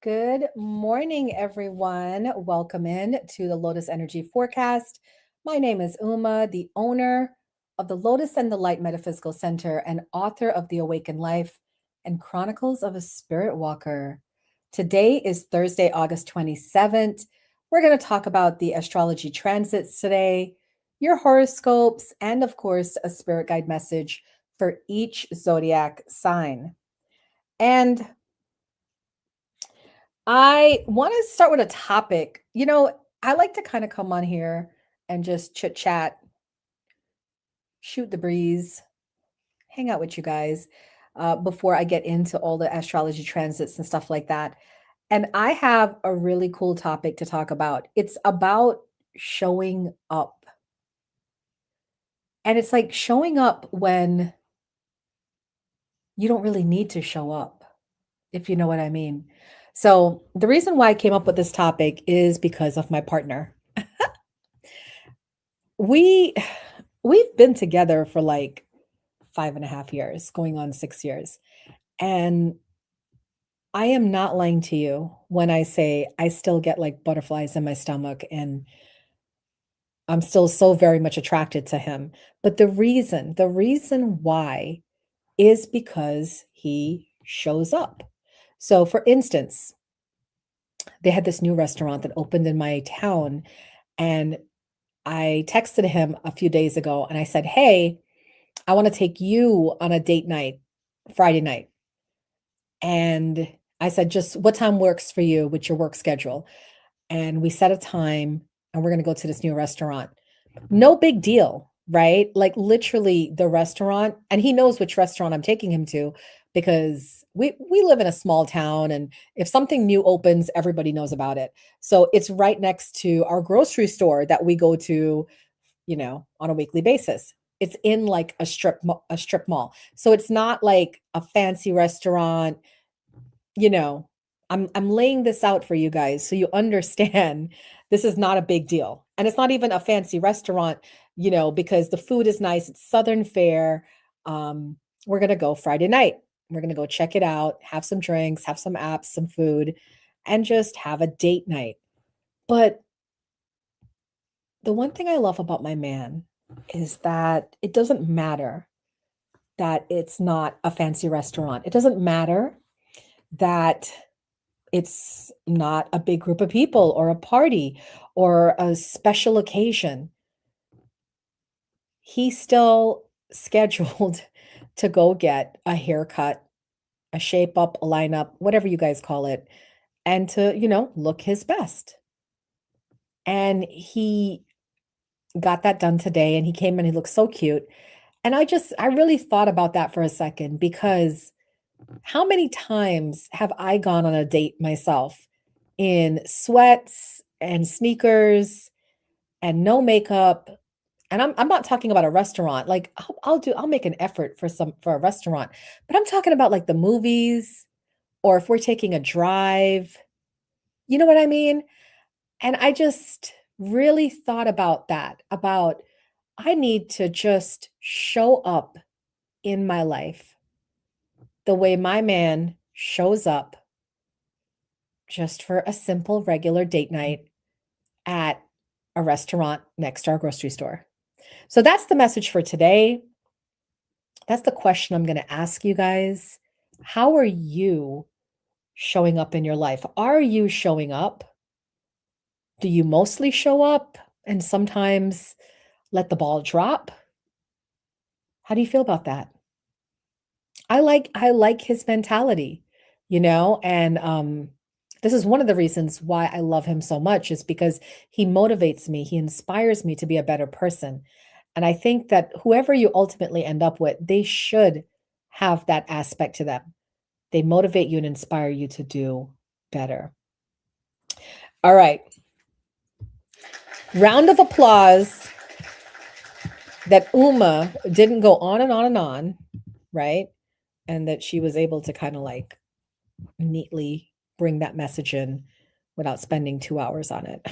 Good morning, everyone. Welcome in to the Lotus Energy Forecast. My name is Uma, the owner of the Lotus and the Light Metaphysical Center and author of The Awakened Life and Chronicles of a Spirit Walker. Today is Thursday, August 27th. We're going to talk about the astrology transits today, your horoscopes, and of course, a spirit guide message for each zodiac sign. And I want to start with a topic. I like to kind of come on here and just chit chat, shoot the breeze, hang out with you guys before I get into all the astrology transits and stuff like that. And I have a really cool topic to talk about. It's about showing up. And it's like showing up when you don't really need to show up, if you know what I mean. So, the reason why I came up with this topic is because of my partner. We we've been together for like 5.5 years, going on 6 years. And I am not lying to you when I say I still get like butterflies in my stomach and I'm still so very much attracted to him. But the reason why is because he shows up. So, for instance, they had this new restaurant that opened in my town, and I texted him a few days ago and I said, "Hey, I want to take you on a date night Friday night." And I said, "Just what time works for you with your work schedule?" And we set a time and we're going to go to this new restaurant. No big deal, right? Like literally the restaurant, and he knows which restaurant I'm taking him to because we live in a small town, and if something new opens, everybody knows about it. So it's right next to our grocery store that we go to, on a weekly basis. It's in like a strip mall. So it's not like a fancy restaurant, you know. I'm laying this out for you guys so you understand this is not a big deal. And it's not even a fancy restaurant, because the food is nice. It's Southern fare. We're going to go Friday night. We're going to go check it out, have some drinks, have some apps, some food, and just have a date night. But the one thing I love about my man is that it doesn't matter that it's not a fancy restaurant. It doesn't matter that it's not a big group of people or a party or a special occasion. He still scheduled to go get a haircut, a shape up, a line up, whatever you guys call it, and to, look his best. And he got that done today and he came and he looked so cute. And I really thought about that for a second because how many times have I gone on a date myself in sweats and sneakers and no makeup? And I'm not talking about a restaurant. Like I'll make an effort for a restaurant, but I'm talking about like the movies or if we're taking a drive. You know what I mean? And I just really thought about that, about I need to just show up in my life the way my man shows up just for a simple regular date night at a restaurant next to our grocery store. So that's the message for today. That's the question I'm going to ask you guys. How are you showing up in your life? Are you showing up? Do you mostly show up and sometimes let the ball drop? How do you feel about that? I like his mentality, and this is one of the reasons why I love him so much is because he motivates me, he inspires me to be a better person. And I think that whoever you ultimately end up with, they should have that aspect to them. They motivate you and inspire you to do better. All right. Round of applause that Uma didn't go on and on and on, right? And that she was able to kind of like neatly bring that message in without spending 2 hours on it.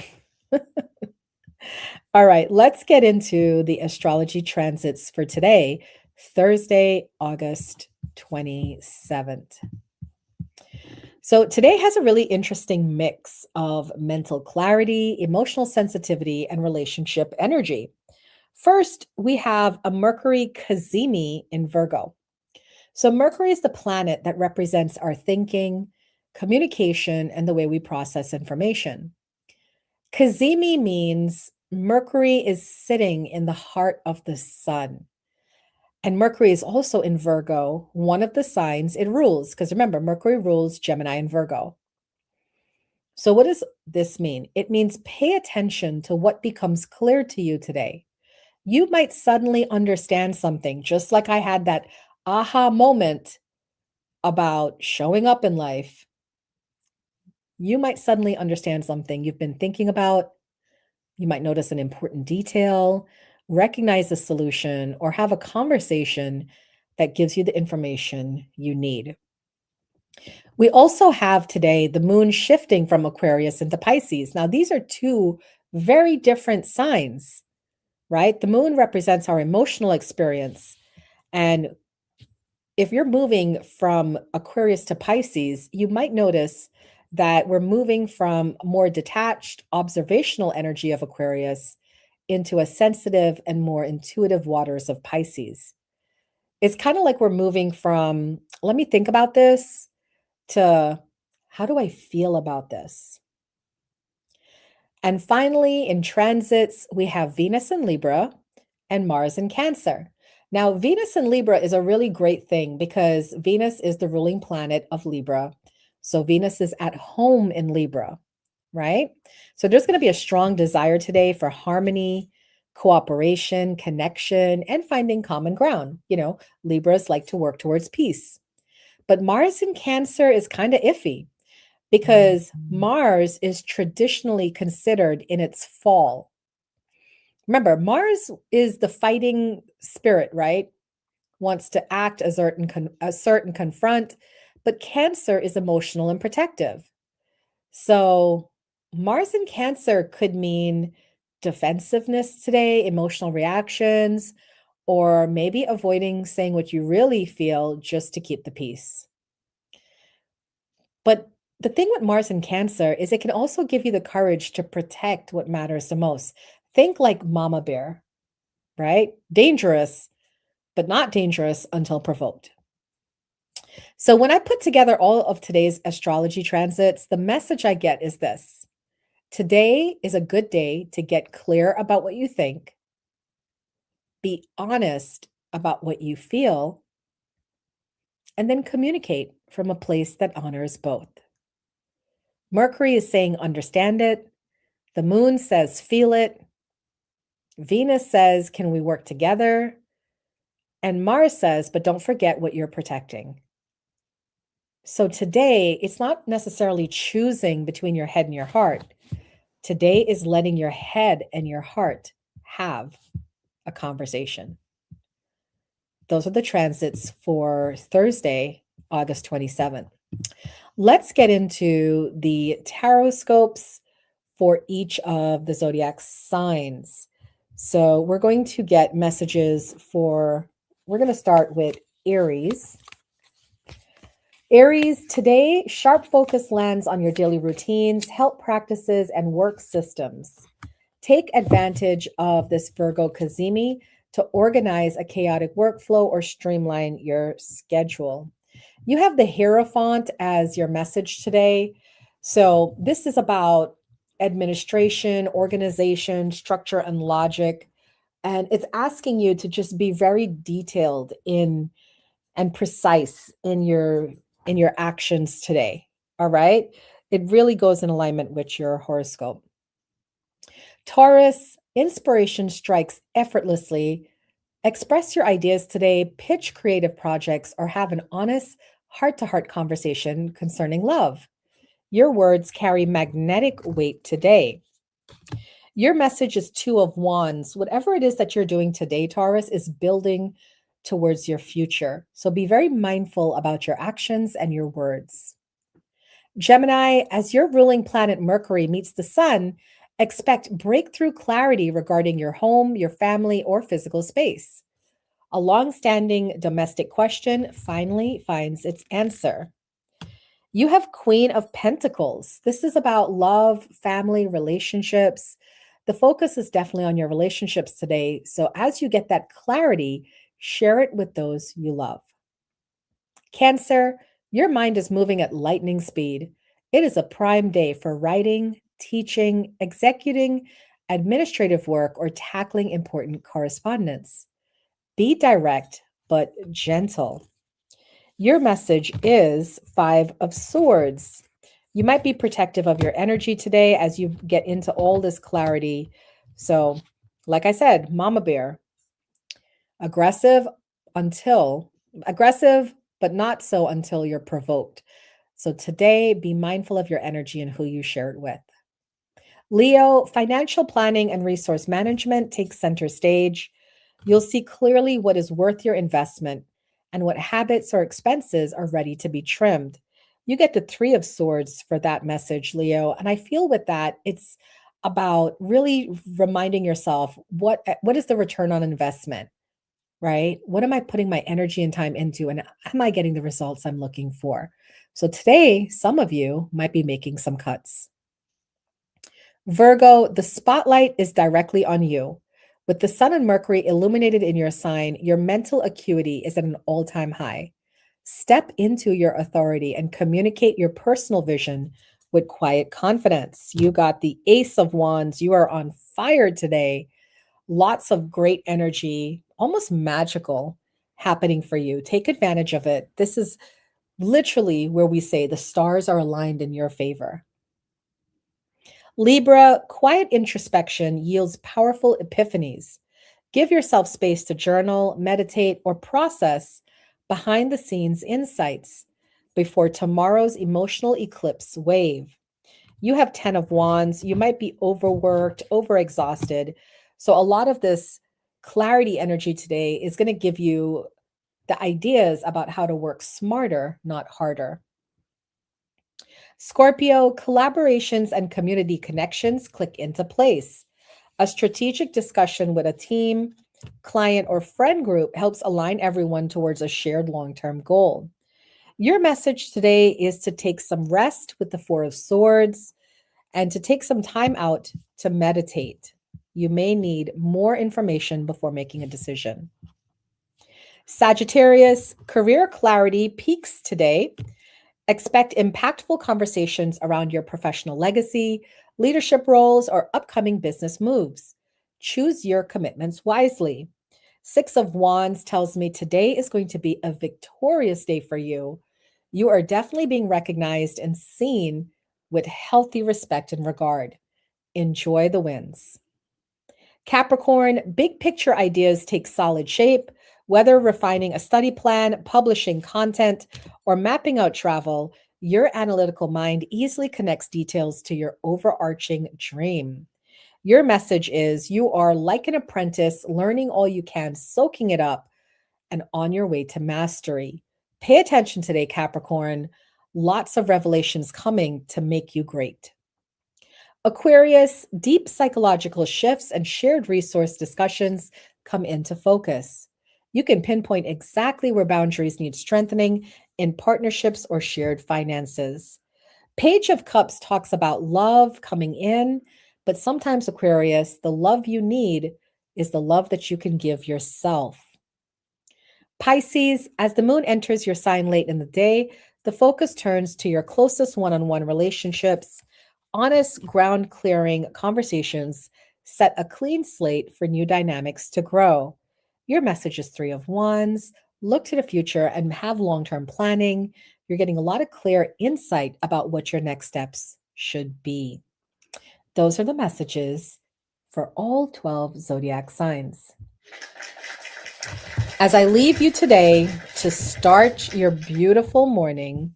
All right, let's get into the astrology transits for today, Thursday, August 27th. So today has a really interesting mix of mental clarity, emotional sensitivity, and relationship energy. First, we have a Mercury cazimi in Virgo. So, Mercury is the planet that represents our thinking, communication, and the way we process information. Cazimi means Mercury is sitting in the heart of the sun. And Mercury is also in Virgo, one of the signs it rules. Because remember, Mercury rules Gemini and Virgo. So, what does this mean? It means pay attention to what becomes clear to you today. You might suddenly understand something, just like I had that aha moment about showing up in life. You might suddenly understand something you've been thinking about. You might notice an important detail, recognize a solution, or have a conversation that gives you the information you need. We also have today the moon shifting from Aquarius into Pisces. Now, these are two very different signs, right? The moon represents our emotional experience. And if you're moving from Aquarius to Pisces, you might notice that we're moving from a more detached, observational energy of Aquarius into a sensitive and more intuitive waters of Pisces. It's kind of like we're moving from, let me think about this, to how do I feel about this? And finally, in transits, we have Venus in Libra and Mars in Cancer. Now, Venus in Libra is a really great thing because Venus is the ruling planet of Libra. So Venus is at home in Libra, right? So there's going to be a strong desire today for harmony, cooperation, connection, and finding common ground. Libras like to work towards peace. But Mars in Cancer is kind of iffy because Mars is traditionally considered in its fall. Remember, Mars is the fighting spirit, right? Wants to act, assert and confront, but Cancer is emotional and protective. So, Mars in Cancer could mean defensiveness today, emotional reactions, or maybe avoiding saying what you really feel just to keep the peace. But the thing with Mars in Cancer is it can also give you the courage to protect what matters the most. Think like Mama Bear, right? Dangerous, but not dangerous until provoked. So when I put together all of today's astrology transits, the message I get is this. Today is a good day to get clear about what you think, be honest about what you feel, and then communicate from a place that honors both. Mercury is saying understand it. The moon says feel it. Venus says, can we work together? And Mars says, but don't forget what you're protecting. So today, it's not necessarily choosing between your head and your heart. Today is letting your head and your heart have a conversation. Those are the transits for Thursday, August 27th. Let's get into the tarot scopes for each of the zodiac signs. So we're going to get messages we're going to start with Aries. Aries, today, sharp focus lands on your daily routines, health practices, and work systems. Take advantage of this Virgo cazimi to organize a chaotic workflow or streamline your schedule. You have the Hierophant as your message today. So this is about administration, organization, structure, and logic. And it's asking you to just be very detailed in and precise in your actions today. All right? It really goes in alignment with your horoscope. Taurus, inspiration strikes effortlessly. Express your ideas today, pitch creative projects, or have an honest heart to heart conversation concerning love. Your words carry magnetic weight today. Your message is Two of Wands. Whatever it is that you're doing today, Taurus, is building towards your future. So be very mindful about your actions and your words. Gemini, as your ruling planet Mercury meets the sun, expect breakthrough clarity regarding your home, your family, or physical space. A long-standing domestic question finally finds its answer. You have Queen of Pentacles. This is about love, family, relationships. The focus is definitely on your relationships today. So as you get that clarity, share it with those you love. Cancer, your mind is moving at lightning speed. It is a prime day for writing, teaching, executing, administrative work, or tackling important correspondence. Be direct but gentle. Your message is Five of Swords. You might be protective of your energy today as you get into all this clarity. So, like I said, Mama Bear, aggressive until aggressive, but not so until you're provoked. So, today, be mindful of your energy and who you share it with. Leo, financial planning and resource management takes center stage. You'll see clearly what is worth your investment and what habits or expenses are ready to be trimmed. You get the Three of Swords for that message, Leo. And I feel with that, it's about really reminding yourself what is the return on investment, right? What am I putting my energy and time into? And am I getting the results I'm looking for? So today, some of you might be making some cuts. Virgo, the spotlight is directly on you. With the sun and Mercury illuminated in your sign, your mental acuity is at an all time high. Step into your authority and communicate your personal vision with quiet confidence. You got the Ace of Wands. You are on fire today. Lots of great energy, almost magical happening for you. Take advantage of it. This is literally where we say the stars are aligned in your favor. Libra, quiet introspection yields powerful epiphanies. Give yourself space to journal, meditate, or process behind the scenes insights before tomorrow's emotional eclipse wave. You have 10 of Wands. You might be overworked, overexhausted. So, a lot of this clarity energy today is going to give you the ideas about how to work smarter, not harder. Scorpio, collaborations and community connections click into place. A strategic discussion with a team, client, or friend group helps align everyone towards a shared long term goal. Your message today is to take some rest with the Four of Swords and to take some time out to meditate. You may need more information before making a decision. Sagittarius, career clarity peaks today. Expect impactful conversations around your professional legacy, leadership roles, or upcoming business moves. Choose your commitments wisely. Six of Wands tells me today is going to be a victorious day for you. You are definitely being recognized and seen with healthy respect and regard. Enjoy the wins. Capricorn, big picture ideas take solid shape. Whether refining a study plan, publishing content, or mapping out travel, your analytical mind easily connects details to your overarching dream. Your message is you are like an apprentice, learning all you can, soaking it up, and on your way to mastery. Pay attention today, Capricorn. Lots of revelations coming to make you great. Aquarius, deep psychological shifts and shared resource discussions come into focus. You can pinpoint exactly where boundaries need strengthening in partnerships or shared finances. Page of Cups talks about love coming in, but sometimes, Aquarius, the love you need is the love that you can give yourself. Pisces, as the moon enters your sign late in the day, the focus turns to your closest one on one relationships. Honest, ground clearing conversations set a clean slate for new dynamics to grow. Your message is Three of Wands. Look to the future and have long term planning. You're getting a lot of clear insight about what your next steps should be. Those are the messages for all 12 zodiac signs. As I leave you today to start your beautiful morning,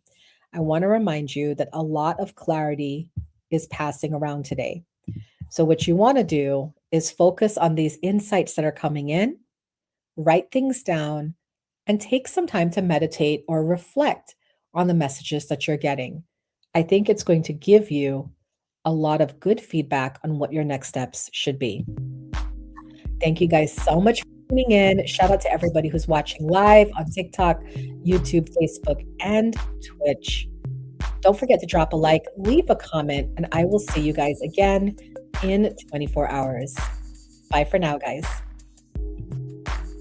I want to remind you that a lot of clarity is passing around today. So, what you want to do is focus on these insights that are coming in, write things down, and take some time to meditate or reflect on the messages that you're getting. I think it's going to give you a lot of good feedback on what your next steps should be. Thank you guys so much for tuning in. Shout out to everybody who's watching live on TikTok, YouTube, Facebook, and Twitch. Don't forget to drop a like, leave a comment, and I will see you guys again in 24 hours. Bye for now, guys.